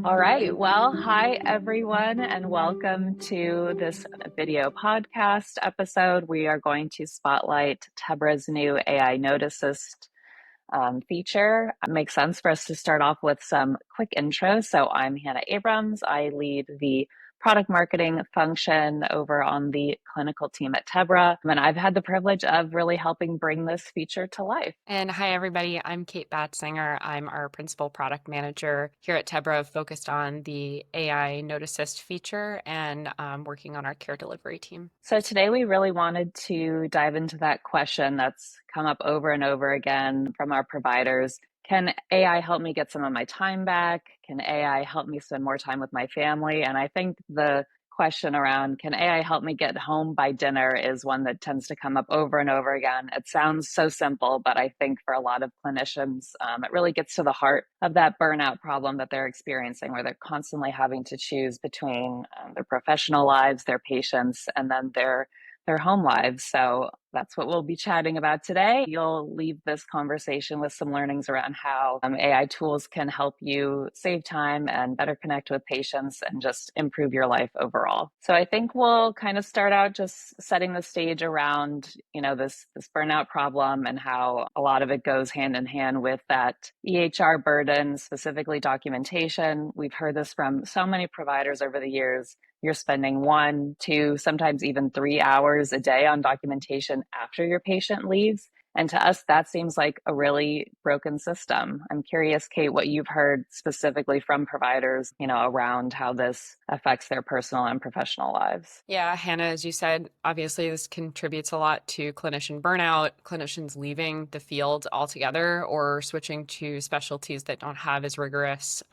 All right. Well, hi, everyone, and welcome to this video podcast episode. We are going to spotlight Tebra's new AI Note Assist feature. It makes sense for us to start off with some quick intros. So I'm Hannah Abrams. I lead the product marketing function over on the clinical team at Tebra. And I've had the privilege of really helping bring this feature to life. And hi, everybody. I'm Kate Batzinger. I'm our principal product manager here at Tebra, focused on the AI Note Assist feature and working on our care delivery team. So today we really wanted to dive into that question that's come up over and over again from our providers. Can AI help me get some of my time back? Can AI help me spend more time with my family? And I think the question around can AI help me get home by dinner is one that tends to come up over and over again. It sounds so simple, but I think for a lot of clinicians, it really gets to the heart of that burnout problem that they're experiencing, where they're constantly having to choose between their professional lives, their patients, and then their home lives. So that's what we'll be chatting about today. You'll leave this conversation with some learnings around how AI tools can help you save time and better connect with patients and just improve your life overall. So I think we'll kind of start out just setting the stage around, this burnout problem and how a lot of it goes hand in hand with that EHR burden, specifically documentation. We've heard this from so many providers over the years. You're spending 1, 2, sometimes even 3 hours a day on documentation after your patient leaves. And to us, that seems like a really broken system. I'm curious, Kate, what you've heard specifically from providers, around how this affects their personal and professional lives. Yeah, Hannah, as you said, obviously this contributes a lot to clinician burnout, clinicians leaving the field altogether or switching to specialties that don't have as rigorous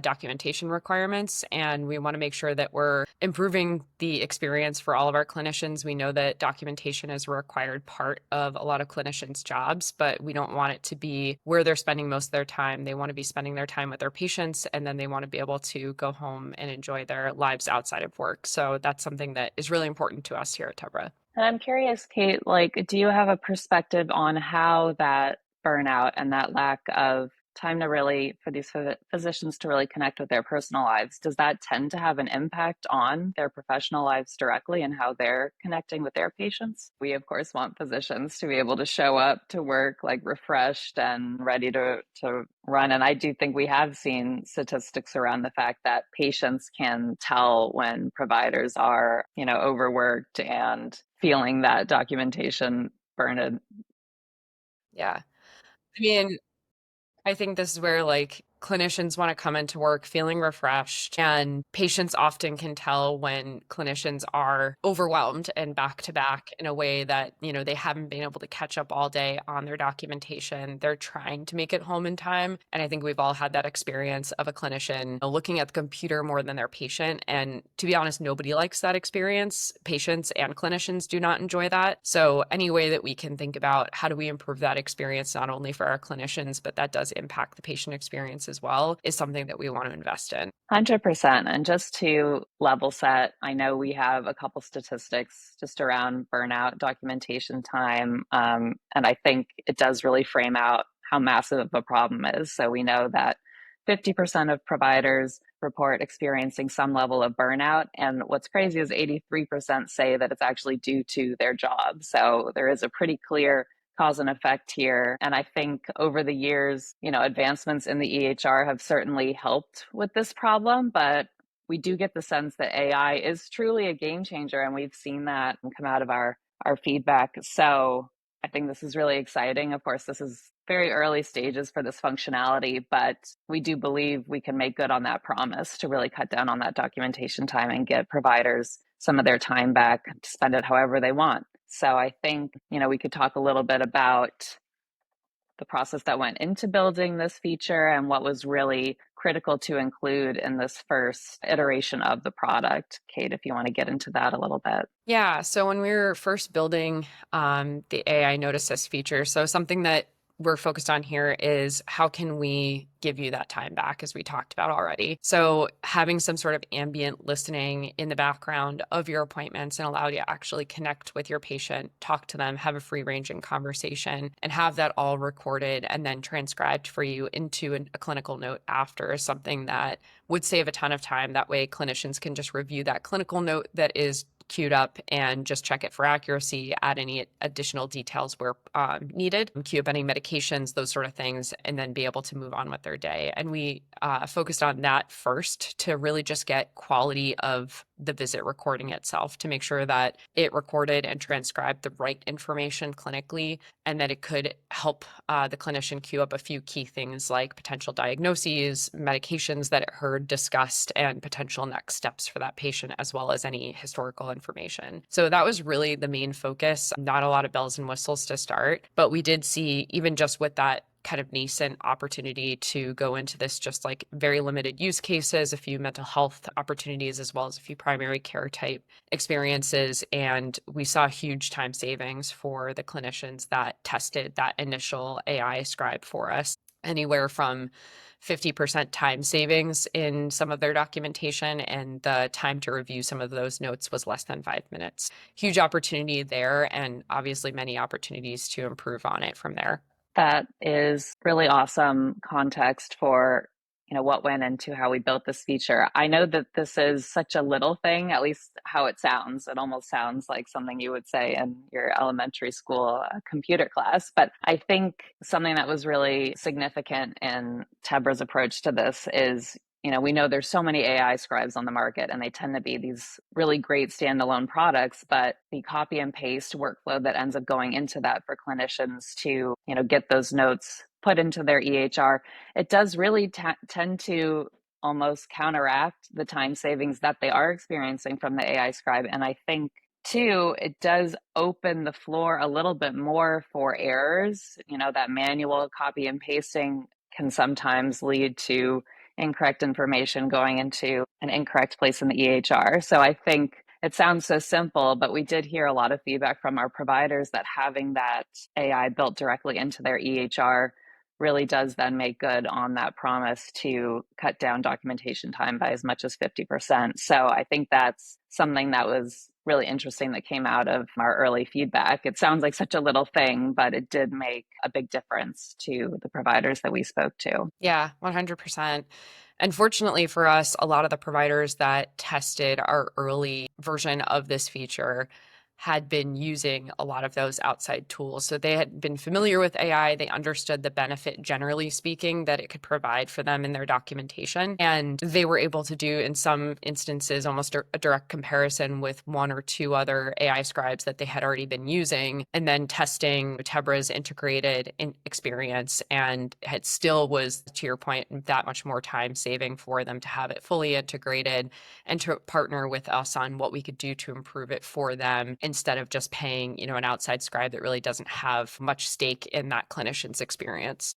documentation requirements, and we want to make sure that we're improving the experience for all of our clinicians. We know that documentation is a required part of a lot of clinicians' jobs, but we don't want it to be where they're spending most of their time. They want to be spending their time with their patients, and then they want to be able to go home and enjoy their lives outside of work. So that's something that is really important to us here at Tebra. And I'm curious, Kate, do you have a perspective on how that burnout and that lack of time to really, for these physicians to really connect with their personal lives, does that tend to have an impact on their professional lives directly and how they're connecting with their patients? We, of course, want physicians to be able to show up to work refreshed and ready to run. And I do think we have seen statistics around the fact that patients can tell when providers are, overworked and feeling that documentation burden. Yeah. I mean, I think this is where clinicians want to come into work feeling refreshed, and patients often can tell when clinicians are overwhelmed and back to back in a way that, they haven't been able to catch up all day on their documentation. They're trying to make it home in time. And I think we've all had that experience of a clinician looking at the computer more than their patient. And to be honest, nobody likes that experience. Patients and clinicians do not enjoy that. So any way that we can think about how do we improve that experience, not only for our clinicians, but that does impact the patient experience as well, is something that we want to invest in. 100%. And just to level set, I know we have a couple statistics just around burnout documentation time. And I think it does really frame out how massive of a problem is. So we know that 50% of providers report experiencing some level of burnout. And what's crazy is 83% say that it's actually due to their job. So there is a pretty clear cause and effect here. And I think over the years, advancements in the EHR have certainly helped with this problem, but we do get the sense that AI is truly a game changer. And we've seen that come out of our feedback. So I think this is really exciting. Of course, this is very early stages for this functionality, but we do believe we can make good on that promise to really cut down on that documentation time and get providers some of their time back to spend it however they want. So I think, we could talk a little bit about the process that went into building this feature and what was really critical to include in this first iteration of the product. Kate, if you want to get into that a little bit. Yeah. So when we were first building the AI Note Assist feature, so something that we're focused on here is how can we give you that time back, as we talked about already. So having some sort of ambient listening in the background of your appointments and allow you to actually connect with your patient, talk to them, have a free ranging conversation, and have that all recorded and then transcribed for you into a clinical note after is something that would save a ton of time. That way clinicians can just review that clinical note that is queued up and just check it for accuracy, add any additional details where needed, queue up any medications, those sort of things, and then be able to move on with their day. And we focused on that first to really just get quality of the visit recording itself, to make sure that it recorded and transcribed the right information clinically, and that it could help the clinician queue up a few key things like potential diagnoses, medications that it heard discussed, and potential next steps for that patient, as well as any historical information. So that was really the main focus. Not a lot of bells and whistles to start, but we did see, even just with that kind of nascent opportunity to go into this, just like very limited use cases, a few mental health opportunities, as well as a few primary care type experiences. And we saw huge time savings for the clinicians that tested that initial AI scribe for us, anywhere from 50% time savings in some of their documentation, and the time to review some of those notes was less than 5 minutes. Huge opportunity there, and obviously many opportunities to improve on it from there. That is really awesome context for, what went into how we built this feature. I know that this is such a little thing, at least how it sounds. It almost sounds like something you would say in your elementary school computer class. But I think something that was really significant in Tebra's approach to this is, we know there's so many AI scribes on the market, and they tend to be these really great standalone products, but the copy and paste workflow that ends up going into that for clinicians to, get those notes put into their EHR, it does really tend to almost counteract the time savings that they are experiencing from the AI scribe. And I think two, it does open the floor a little bit more for errors. That manual copy and pasting can sometimes lead to incorrect information going into an incorrect place in the EHR. So I think it sounds so simple, but we did hear a lot of feedback from our providers that having that AI built directly into their EHR really does then make good on that promise to cut down documentation time by as much as 50%. So I think that's something that was really interesting that came out of our early feedback. It sounds like such a little thing, but it did make a big difference to the providers that we spoke to. Yeah, 100%. And fortunately for us, a lot of the providers that tested our early version of this feature had been using a lot of those outside tools. So they had been familiar with AI. They understood the benefit, generally speaking, that it could provide for them in their documentation. And they were able to do, in some instances, almost a direct comparison with one or two other AI scribes that they had already been using, and then testing Tebra's integrated experience. And it still was, to your point, that much more time saving for them to have it fully integrated and to partner with us on what we could do to improve it for them, instead of just paying, an outside scribe that really doesn't have much stake in that clinician's experience.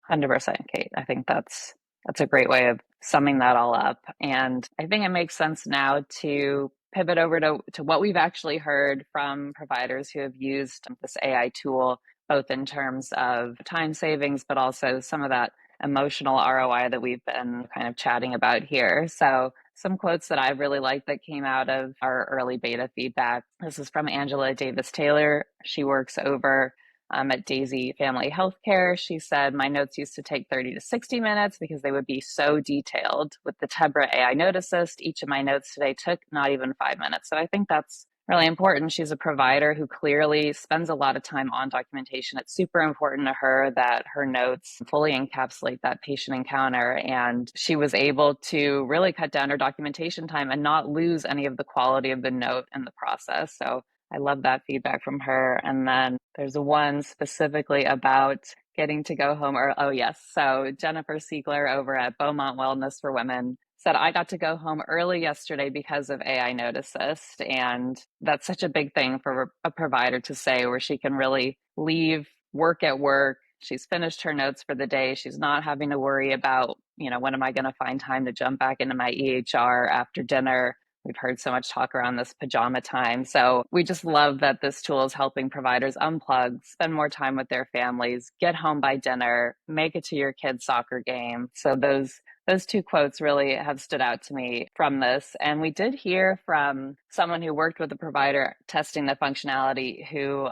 100%, Kate. I think that's a great way of summing that all up. And I think it makes sense now to pivot over to what we've actually heard from providers who have used this AI tool, both in terms of time savings, but also some of that emotional ROI that we've been kind of chatting about here. So some quotes that I've really liked that came out of our early beta feedback. This is from Angela Davis Taylor. She works over at Daisy Family Healthcare. She said, my notes used to take 30 to 60 minutes because they would be so detailed. With the Tebra AI Note Assist, each of my notes today took not even 5 minutes. So I think that's really important. She's a provider who clearly spends a lot of time on documentation. It's super important to her that her notes fully encapsulate that patient encounter. And she was able to really cut down her documentation time and not lose any of the quality of the note in the process. So I love that feedback from her. And then there's one specifically about getting to go home. Oh, yes. So Jennifer Siegler over at Beaumont Wellness for Women said, I got to go home early yesterday because of AI Note Assist. And that's such a big thing for a provider to say, where she can really leave work at work. She's finished her notes for the day. She's not having to worry about, when am I going to find time to jump back into my EHR after dinner? we've heard so much talk around this pajama time. So we just love that this tool is helping providers unplug, spend more time with their families, get home by dinner, make it to your kid's soccer game. So those two quotes really have stood out to me from this. And we did hear from someone who worked with a provider testing the functionality who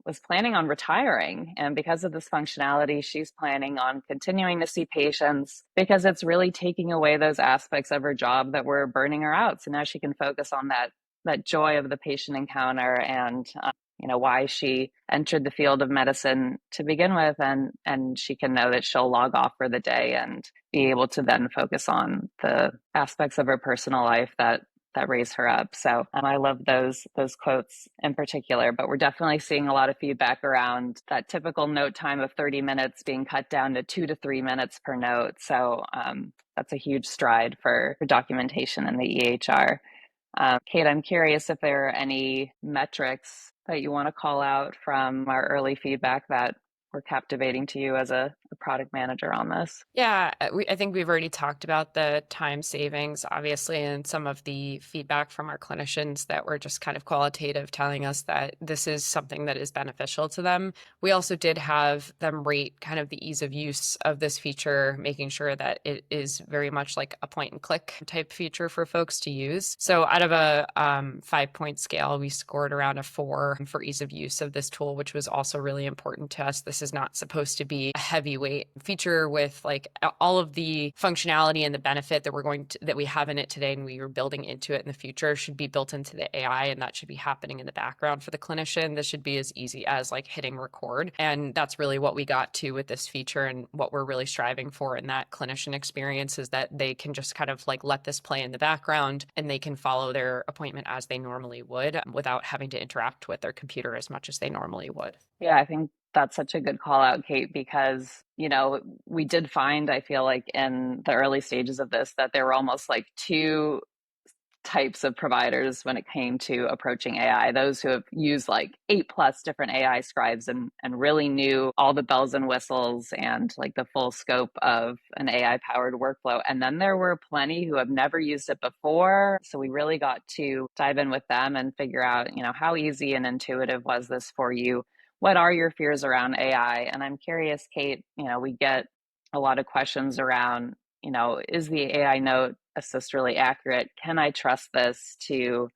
was planning on retiring. And because of this functionality, she's planning on continuing to see patients because it's really taking away those aspects of her job that were burning her out. So now she can focus on that joy of the patient encounter and why she entered the field of medicine to begin with, and she can know that she'll log off for the day and be able to then focus on the aspects of her personal life that raise her up. So I love those quotes in particular, but we're definitely seeing a lot of feedback around that typical note time of 30 minutes being cut down to 2 to 3 minutes per note. So that's a huge stride for documentation in the EHR. Kate, I'm curious if there are any metrics that you want to call out from our early feedback that were captivating to you as a product manager on this. Yeah, I think we've already talked about the time savings, obviously, and some of the feedback from our clinicians that were just kind of qualitative, telling us that this is something that is beneficial to them. We also did have them rate kind of the ease of use of this feature, making sure that it is very much like a point and click type feature for folks to use. So out of a 5-point scale, we scored around a 4 for ease of use of this tool, which was also really important to us. This is not supposed to be a heavyweight feature with like all of the functionality and the benefit that we have in it today and we are building into it in the future should be built into the AI, and that should be happening in the background for the clinician. This should be as easy as like hitting record. And that's really what we got to with this feature, and what we're really striving for in that clinician experience is that they can just kind of like let this play in the background and they can follow their appointment as they normally would without having to interact with their computer as much as they normally would. Yeah, I think that's such a good call out, Kate, because, we did find, I feel like in the early stages of this, that there were almost like two types of providers when it came to approaching AI. Those who have used like 8+ different AI scribes and really knew all the bells and whistles and like the full scope of an AI powered workflow. And then there were plenty who have never used it before. So we really got to dive in with them and figure out, how easy and intuitive was this for you? What are your fears around AI? And I'm curious, Kate, we get a lot of questions around, is the AI note assist really accurate? Can I trust this to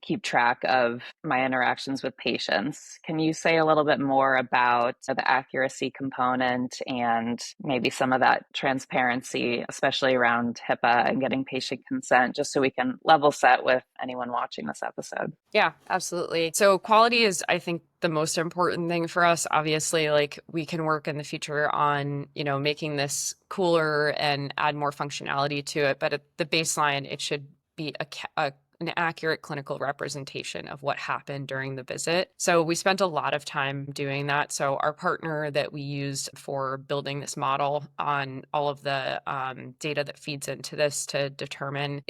keep track of my interactions with patients? Can you say a little bit more about the accuracy component and maybe some of that transparency, especially around HIPAA and getting patient consent, just so we can level set with anyone watching this episode? Yeah, absolutely. So quality is, I think, the most important thing for us. Obviously, like we can work in the future on, making this cooler and add more functionality to it. But at the baseline, it should be an accurate clinical representation of what happened during the visit. So we spent a lot of time doing that. So our partner that we used for building this model on all of the data that feeds into this to determine,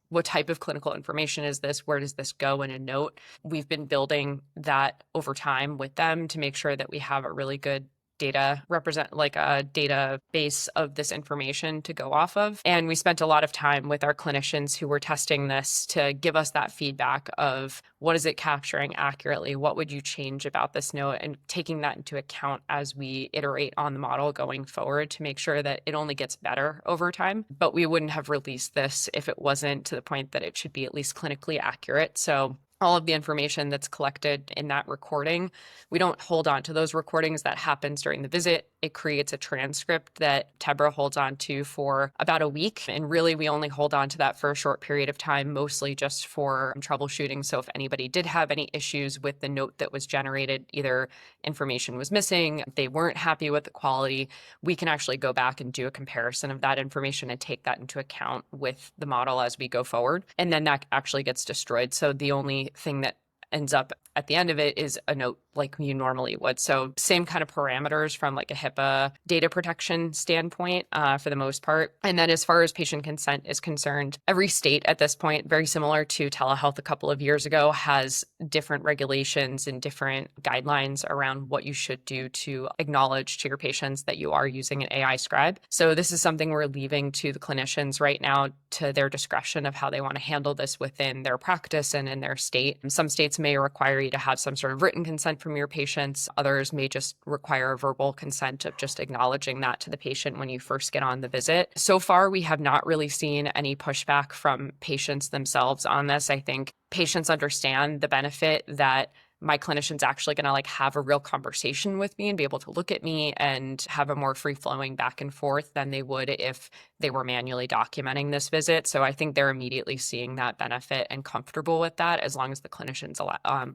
what type of clinical information is this? Where does this go in a note? We've been building that over time with them to make sure that we have a really good like a database of this information to go off of. And we spent a lot of time with our clinicians who were testing this to give us that feedback of what is it capturing accurately? What would you change about this note? And taking that into account as we iterate on the model going forward to make sure that it only gets better over time. But we wouldn't have released this if it wasn't to the point that it should be at least clinically accurate. So all of the information that's collected in that recording, we don't hold on to those recordings. That happens during the visit. It creates a transcript that Tebra holds on to for about a week. And really, we only hold on to that for a short period of time, mostly just for troubleshooting. So if anybody did have any issues with the note that was generated, either information was missing, they weren't happy with the quality, we can actually go back and do a comparison of that information and take that into account with the model as we go forward. And then that actually gets destroyed. So the only thing that ends up at the end of it is a note like you normally would. So same kind of parameters from like a HIPAA data protection standpoint for the most part. And then as far as patient consent is concerned, every state at this point, very similar to telehealth a couple of years ago, has different regulations and different guidelines around what you should do to acknowledge to your patients that you are using an AI scribe. So this is something we're leaving to the clinicians right now to their discretion of how they want to handle this within their practice and in their state. Some states may require you to have some sort of written consent from your patients. Others may just require a verbal consent of just acknowledging that to the patient when you first get on the visit. So far, we have not really seen any pushback from patients themselves on this. I think patients understand the benefit that my clinician's actually going to like have a real conversation with me and be able to look at me and have a more free flowing back and forth than they would if they were manually documenting this visit. So I think they're immediately seeing that benefit and comfortable with that as long as the clinician's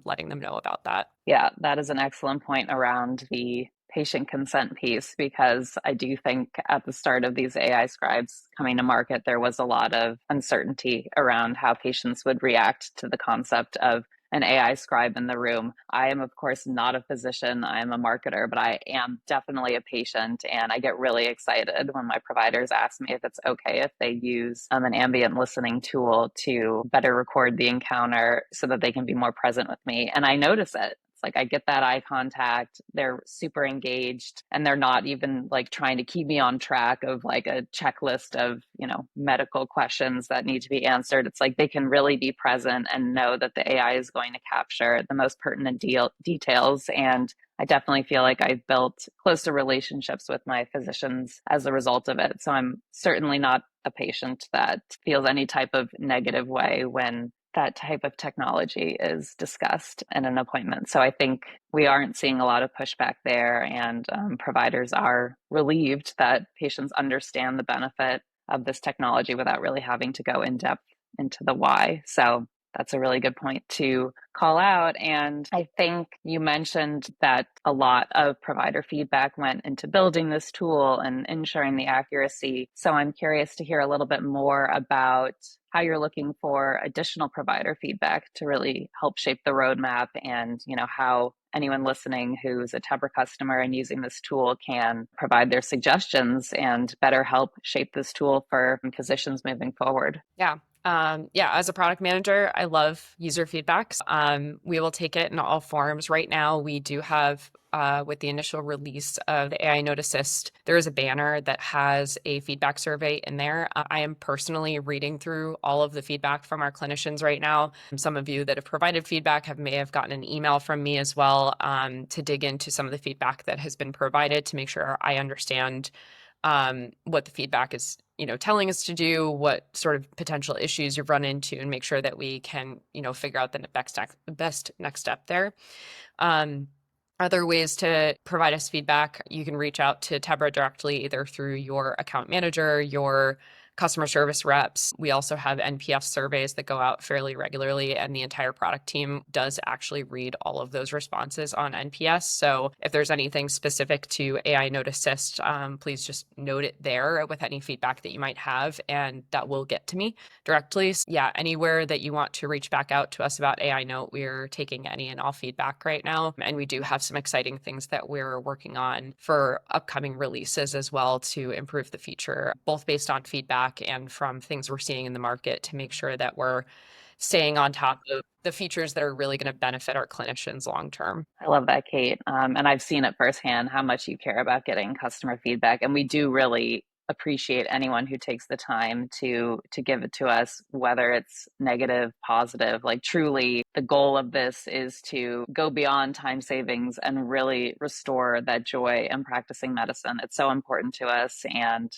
letting them know about that. Yeah, that is an excellent point around the patient consent piece, because I do think at the start of these AI scribes coming to market, there was a lot of uncertainty around how patients would react to the concept of an AI scribe in the room. I am, of course, not a physician. I am a marketer, but I am definitely a patient. And I get really excited when my providers ask me if it's okay if they use an ambient listening tool to better record the encounter so that they can be more present with me. And I notice it. Like I get that eye contact, they're super engaged, and they're not even like trying to keep me on track of like a checklist of, medical questions that need to be answered. It's like they can really be present and know that the AI is going to capture the most pertinent details. And I definitely feel like I've built closer relationships with my physicians as a result of it. So I'm certainly not a patient that feels any type of negative way when that type of technology is discussed in an appointment. So I think we aren't seeing a lot of pushback there, and providers are relieved that patients understand the benefit of this technology without really having to go in depth into the why. So that's a really good point to call out. And I think you mentioned that a lot of provider feedback went into building this tool and ensuring the accuracy. So I'm curious to hear a little bit more about how you're looking for additional provider feedback to really help shape the roadmap, and how anyone listening who's a Tebra customer and using this tool can provide their suggestions and better help shape this tool for physicians moving forward. Yeah. As a product manager, I love user feedbacks. We will take it in all forms. Right now, we do have, with the initial release of the AI Note Assist, there is a banner that has a feedback survey in there. I am personally reading through all of the feedback from our clinicians right now. Some of you that have provided feedback may have gotten an email from me as well, to dig into some of the feedback that has been provided to make sure I understand what the feedback is, telling us to do, what sort of potential issues you've run into, and make sure that we can, figure out the best next step there. Other ways to provide us feedback, you can reach out to Tebra directly, either through your account manager, your customer service reps. We also have NPS surveys that go out fairly regularly, and the entire product team does actually read all of those responses on NPS. So if there's anything specific to AI Note Assist, please just note it there with any feedback that you might have, and that will get to me directly. So yeah, anywhere that you want to reach back out to us about AI Note, we're taking any and all feedback right now. And we do have some exciting things that we're working on for upcoming releases as well to improve the feature, both based on feedback and from things we're seeing in the market, to make sure that we're staying on top of the features that are really going to benefit our clinicians long term. I love that, Kate. And I've seen it firsthand how much you care about getting customer feedback. And we do really appreciate anyone who takes the time to give it to us, whether it's negative, positive. Like truly, the goal of this is to go beyond time savings and really restore that joy in practicing medicine. It's so important to us. And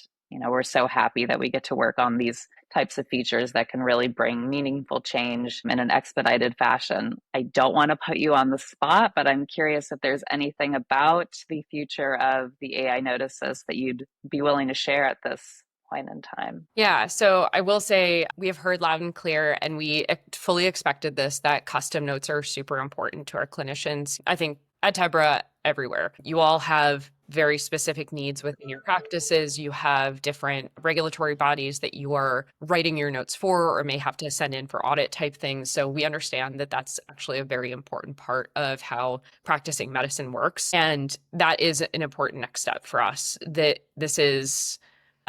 we're so happy that we get to work on these types of features that can really bring meaningful change in an expedited fashion. I don't want to put you on the spot, but I'm curious if there's anything about the future of the AI Note Assist that you'd be willing to share at this point in time. Yeah, so I will say we have heard loud and clear, and we fully expected this, that custom notes are super important to our clinicians. I think at Tebra, everywhere, you all have very specific needs within your practices. You have different regulatory bodies that you are writing your notes for or may have to send in for audit type things. So we understand that that's actually a very important part of how practicing medicine works. And that is an important next step for us. That this is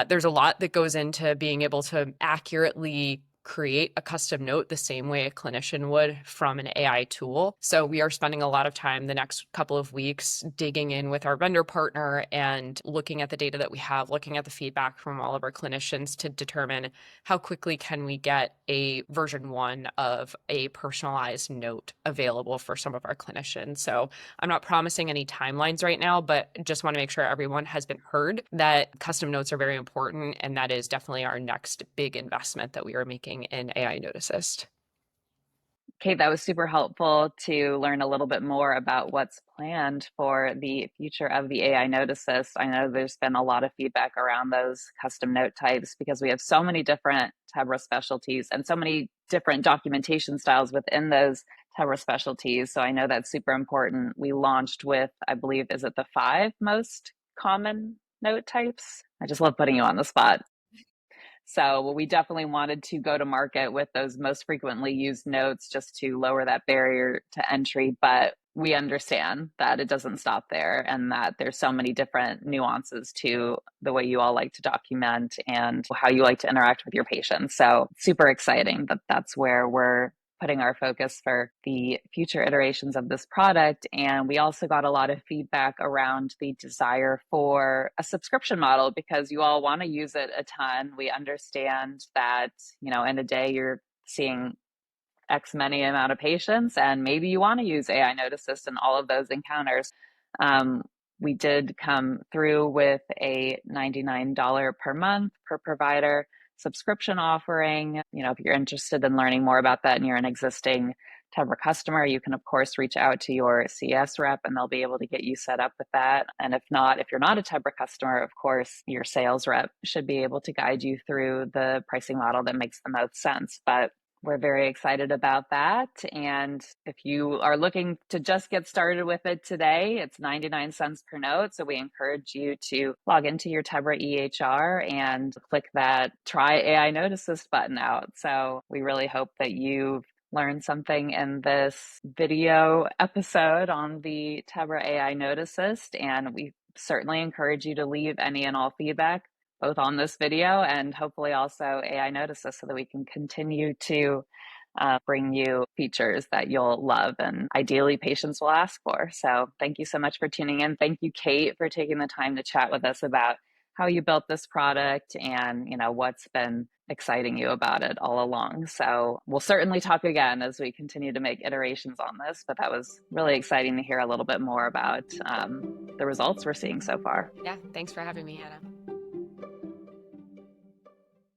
there's a lot that goes into being able to accurately create a custom note the same way a clinician would from an AI tool. So we are spending a lot of time the next couple of weeks digging in with our vendor partner and looking at the data that we have, looking at the feedback from all of our clinicians to determine how quickly can we get a version 1 of a personalized note available for some of our clinicians. So I'm not promising any timelines right now, but just want to make sure everyone has been heard that custom notes are very important. And that is definitely our next big investment that we are making in AI Note Assist. Kate, that was super helpful to learn a little bit more about what's planned for the future of the AI Note Assist. I know there's been a lot of feedback around those custom note types because we have so many different Tebra specialties and so many different documentation styles within those Tebra specialties. So I know that's super important. We launched with, I believe, is it the 5 most common note types? I just love putting you on the spot. So we definitely wanted to go to market with those most frequently used notes just to lower that barrier to entry. But we understand that it doesn't stop there and that there's so many different nuances to the way you all like to document and how you like to interact with your patients. So super exciting that that's where we're putting our focus for the future iterations of this product. And we also got a lot of feedback around the desire for a subscription model because you all want to use it a ton. We understand that, in a day you're seeing X many amount of patients, and maybe you want to use AI Note Assist in all of those encounters. We did come through with a $99 per month per provider subscription offering. If you're interested in learning more about that and you're an existing Tebra customer, you can, of course, reach out to your CS rep and they'll be able to get you set up with that. And if you're not a Tebra customer, of course, your sales rep should be able to guide you through the pricing model that makes the most sense. But we're very excited about that. And if you are looking to just get started with it today, it's 99 cents per note. So we encourage you to log into your Tebra EHR and click that Try AI Note Assist button out. So we really hope that you've learned something in this video episode on the Tebra AI Note Assist. And we certainly encourage you to leave any and all feedback both on this video and hopefully also AI Note Assist so that we can continue to bring you features that you'll love and ideally patients will ask for. So thank you so much for tuning in. Thank you, Kate, for taking the time to chat with us about how you built this product and what's been exciting you about it all along. So we'll certainly talk again as we continue to make iterations on this, but that was really exciting to hear a little bit more about the results we're seeing so far. Yeah, thanks for having me, Hannah.